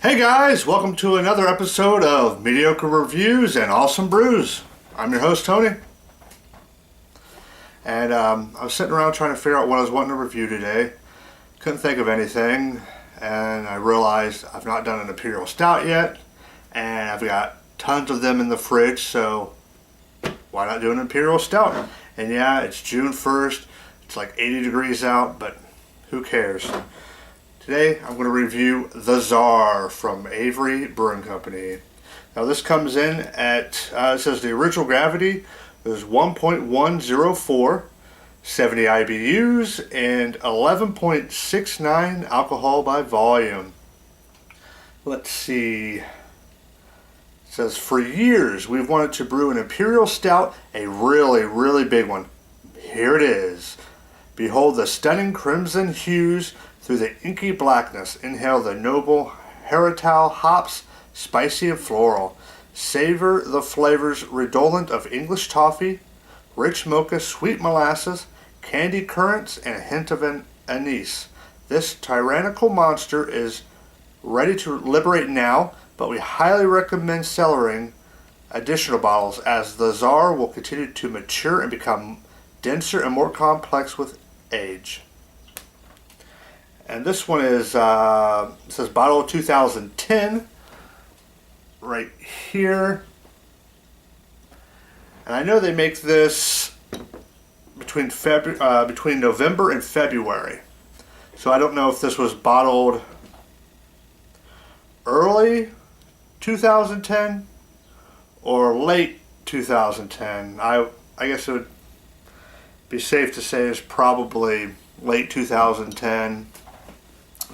Hey guys, welcome to another episode of Mediocre Reviews and Awesome Brews. I'm your host Tony, and I was sitting around trying to figure out what I was wanting to review today. Couldn't think of anything, and I realized I've not done an Imperial Stout yet, and I've got tons of them in the fridge, so why not do an Imperial Stout? And yeah, it's June 1st, it's like 80 degrees out, but who cares? Today I'm going to review the Czar from Avery Brewing Company. Now this comes in at, it says the original gravity is 1.104, 70 IBUs, and 11.69 alcohol by volume. Let's see. It says, for years we've wanted to brew an Imperial Stout, a really big one. Here it is. Behold the stunning crimson hues through the inky blackness. Inhale the noble heritale hops, spicy and floral. Savor the flavors redolent of English toffee, rich mocha, sweet molasses, candied currants, and a hint of anise. This tyrannical monster is ready to liberate now, but we highly recommend cellaring additional bottles as the Czar will continue to mature and become denser and more complex with age. And this one is, it says bottle of 2010 right here. And I know they make this between November and February. So I don't know if this was bottled early 2010 or late 2010. I guess it would be safe to say it's probably late 2010.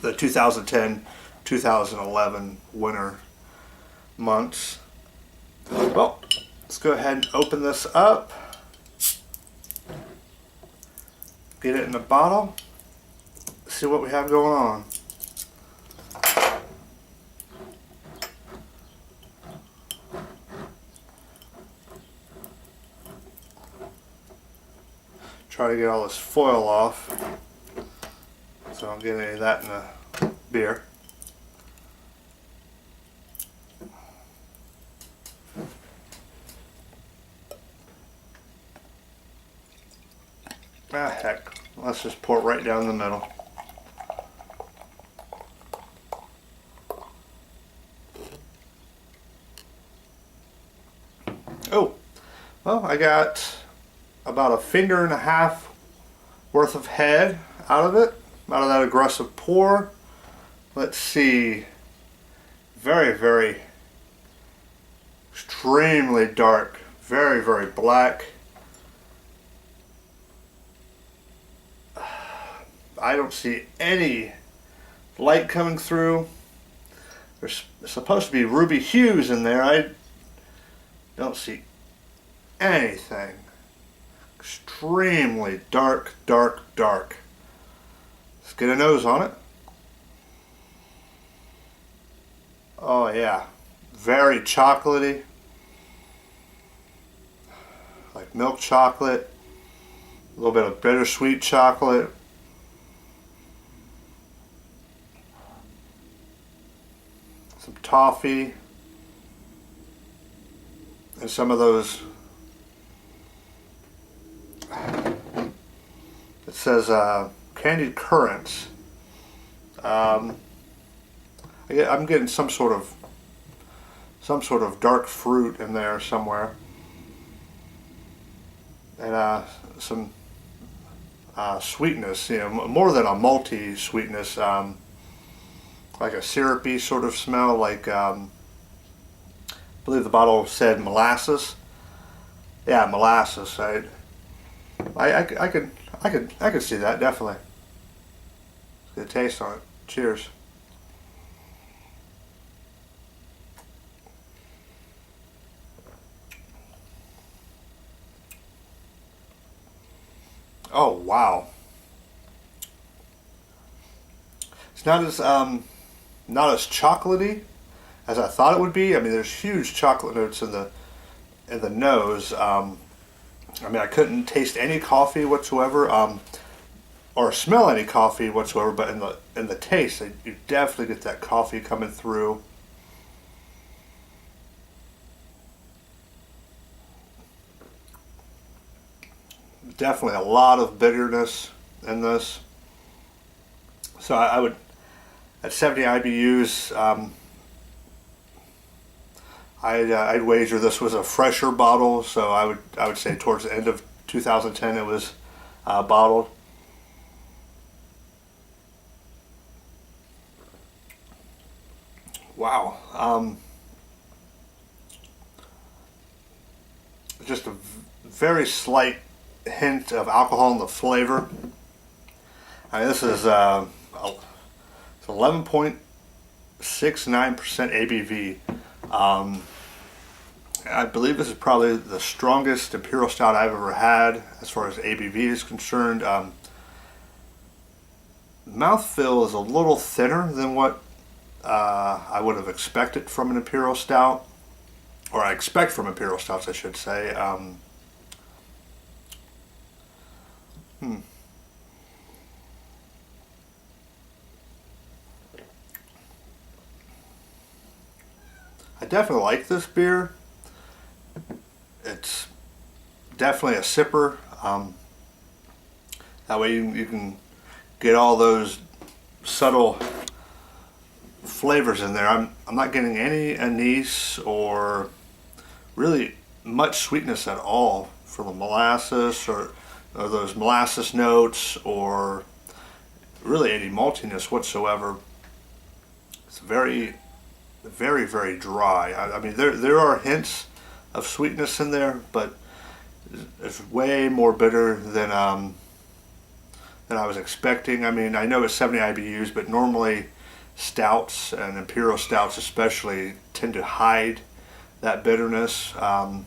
The 2010-2011 winter months. Well, let's go ahead and open this up. Get it in the bottle. See what we have going on. Try to get all this foil off, so I don't get any of that in the beer. Ah, heck. Let's just pour it right down the middle. Oh, well, I got about a finger and a half worth of head out of it, out of that aggressive pour. Let's see. Very extremely dark, very black. I don't see any light coming through. There's supposed to be ruby hues in there. I don't see anything. Extremely dark. Let's get a nose on it. Oh yeah, very chocolatey, like milk chocolate, a little bit of bittersweet chocolate. Some toffee, and some of those, it says candied currants. I'm getting some sort of dark fruit in there somewhere, and some sweetness. You know, more than a malty sweetness. Like a syrupy sort of smell, like I believe the bottle said molasses. Yeah, molasses. I could see that definitely. Good taste on it. Cheers. Oh wow! It's not as chocolatey as I thought it would be. I mean, there's huge chocolate notes in the nose. I mean, I couldn't taste any coffee whatsoever. or smell any coffee whatsoever, but in the taste, you definitely get that coffee coming through. Definitely a lot of bitterness in this. So I would, at 70 IBUs, I'd wager this was a fresher bottle. So I would say towards the end of 2010 it was bottled. Wow. Just a very slight hint of alcohol in the flavor. I mean, this is 11.69% ABV. I believe this is probably the strongest Imperial Stout I've ever had as far as ABV is concerned. Mouthfeel is a little thinner than what I would have expected from an Imperial Stout, or I expect from Imperial Stouts, I should say. I definitely like this beer. It's definitely a sipper. That way you can get all those subtle flavors in there. I'm not getting any anise or really much sweetness at all from the molasses or those molasses notes, or really any maltiness whatsoever. It's very, very, very dry. I mean, there are hints of sweetness in there, but it's way more bitter than I was expecting. I mean, I know it's 70 IBUs, but normally stouts and Imperial Stouts especially tend to hide that bitterness a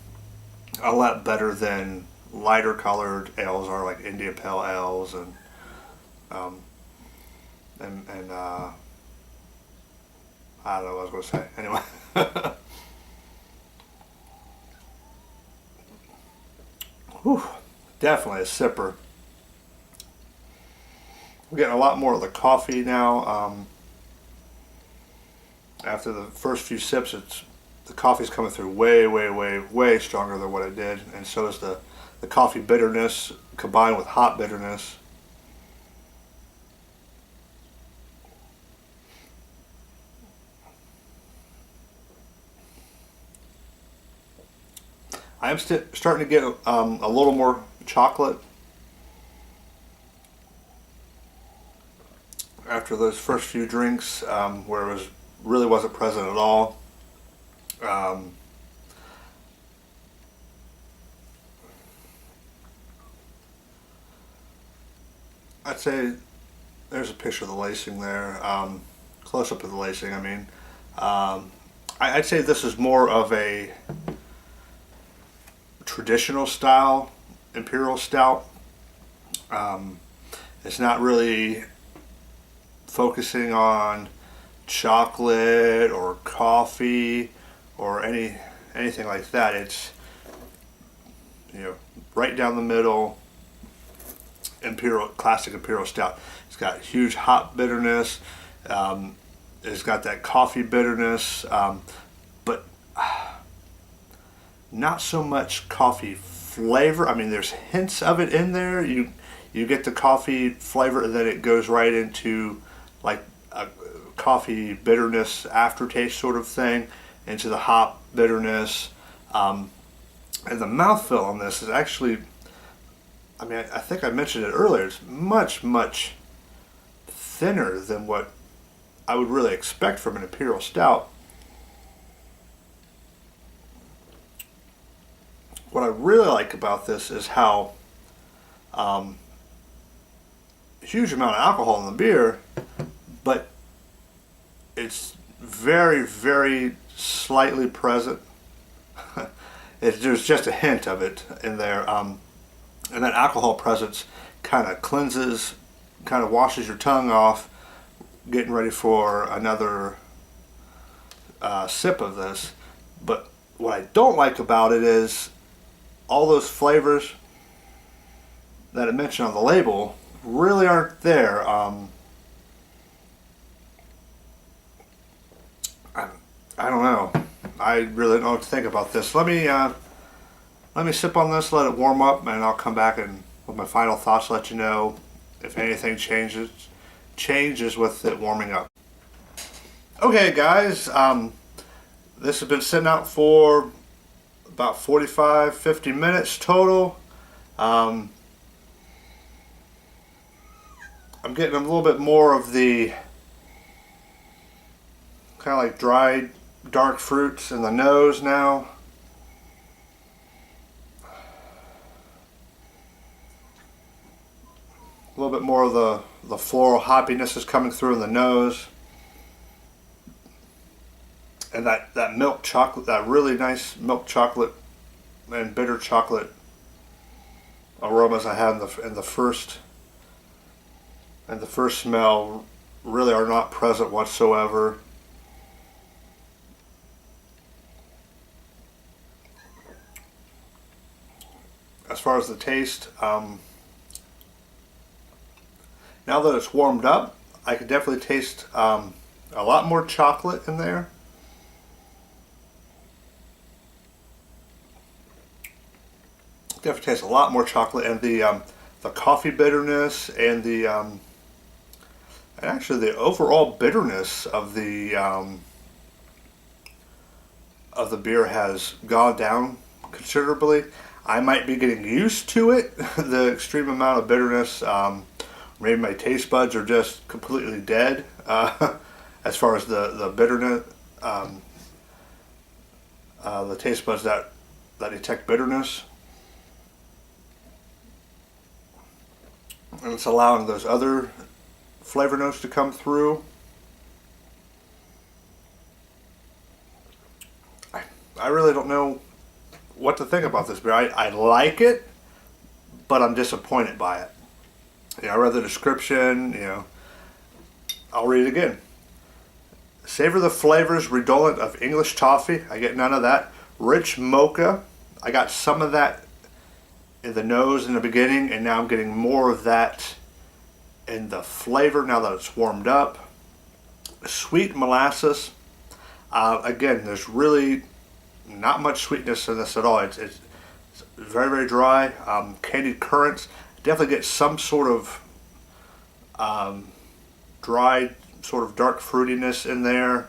lot better than lighter colored ales are, like India Pale Ales and I don't know what I was going to say. Anyway. Whew, definitely a sipper. We're getting a lot more of the coffee now. After the first few sips, the coffee's coming through way, way, way, way stronger than what it did, and so is the coffee bitterness combined with hop bitterness. I am starting to get a little more chocolate after those first few drinks, where it really wasn't present at all. I'd say there's a picture of the lacing there, close up of the lacing. I mean, I'd say this is more of a traditional style Imperial Stout. It's not really focusing on chocolate or coffee or anything like that. It's, you know, right down the middle classic Imperial Stout. It's got huge hop bitterness. It's got that coffee bitterness, but not so much coffee flavor. I mean, there's hints of it in there. You get the coffee flavor, and then it goes right into like a coffee bitterness aftertaste sort of thing, into the hop bitterness. And the mouthfeel on this is actually, I mean, I think I mentioned it earlier, it's much, much thinner than what I would really expect from an Imperial Stout. What I really like about this is how huge amount of alcohol in the beer, but it's very, very slightly present. There's just a hint of it in there, and that alcohol presence kind of cleanses, kind of washes your tongue off, getting ready for another sip of this. But what I don't like about it is all those flavors that I mentioned on the label really aren't there. I don't know. I really don't know what to think about this. Let me sip on this, let it warm up, and I'll come back and with my final thoughts, let you know if anything changes with it warming up. Okay, guys, this has been sitting out for about 45-50 minutes total. I'm getting a little bit more of the kind of like dried dark fruits in the nose now. A little bit more of the floral hoppiness is coming through in the nose. And that milk chocolate, that really nice milk chocolate and bitter chocolate aromas I had in the first smell really are not present whatsoever. As far as the taste, now that it's warmed up, I can definitely taste a lot more chocolate in there. Definitely tastes a lot more chocolate, and the coffee bitterness and and actually the overall bitterness of the beer has gone down considerably. I might be getting used to it, the extreme amount of bitterness. Maybe my taste buds are just completely dead as far as the bitterness, the taste buds that detect bitterness. And it's allowing those other flavor notes to come through. I really don't know what to think about this beer. I like it, but I'm disappointed by it. I read the description, I'll read it again. Savor the flavors redolent of English toffee. I get none of that. Rich mocha. I got some of that in the nose in the beginning, and now I'm getting more of that in the flavor now that it's warmed up. Sweet molasses. Again, there's really not much sweetness in this at all. It's very, very dry. Candied currants. Definitely get some sort of dried, sort of dark fruitiness in there,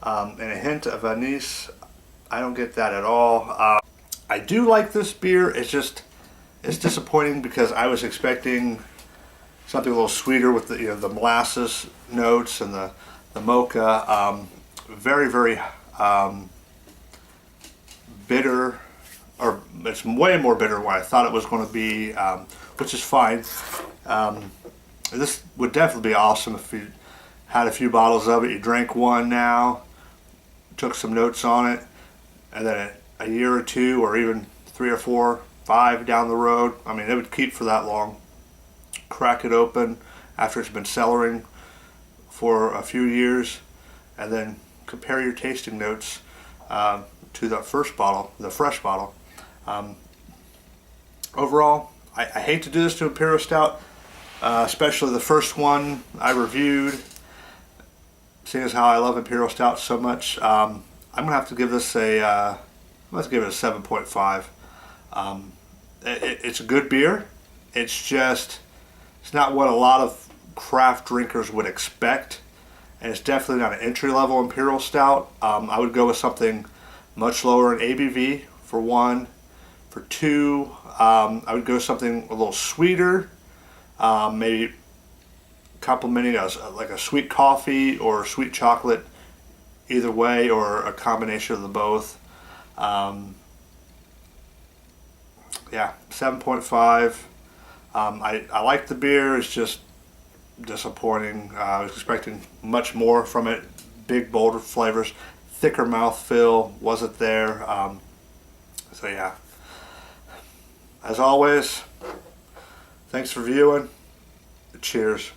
and a hint of anise. I don't get that at all. I do like this beer. It's disappointing because I was expecting something a little sweeter with the molasses notes and the mocha. Very, very bitter, or it's way more bitter than what I thought it was going to be, which is fine. This would definitely be awesome if you had a few bottles of it. You drank one now, took some notes on it, and then a year or two, or even 3 or 4, 5 down the road, I mean, it would keep for that long. Crack it open after it's been cellaring for a few years, and then compare your tasting notes to the first bottle, the fresh bottle. Overall, I hate to do this to Imperial Stout, especially the first one I reviewed. Seeing as how I love Imperial Stout so much, I'm gonna have to give this I'm gonna give it a 7.5. It's a good beer. It's not what a lot of craft drinkers would expect, and it's definitely not an entry-level Imperial Stout. I would go with something much lower in ABV for one. For two, I would go something a little sweeter, maybe complementing like a sweet coffee or sweet chocolate, either way, or a combination of the both. Yeah, 7.5. I like the beer. It's just disappointing. I was expecting much more from it. Big, bolder flavors, thicker mouthfeel wasn't there. So yeah. As always, thanks for viewing. Cheers.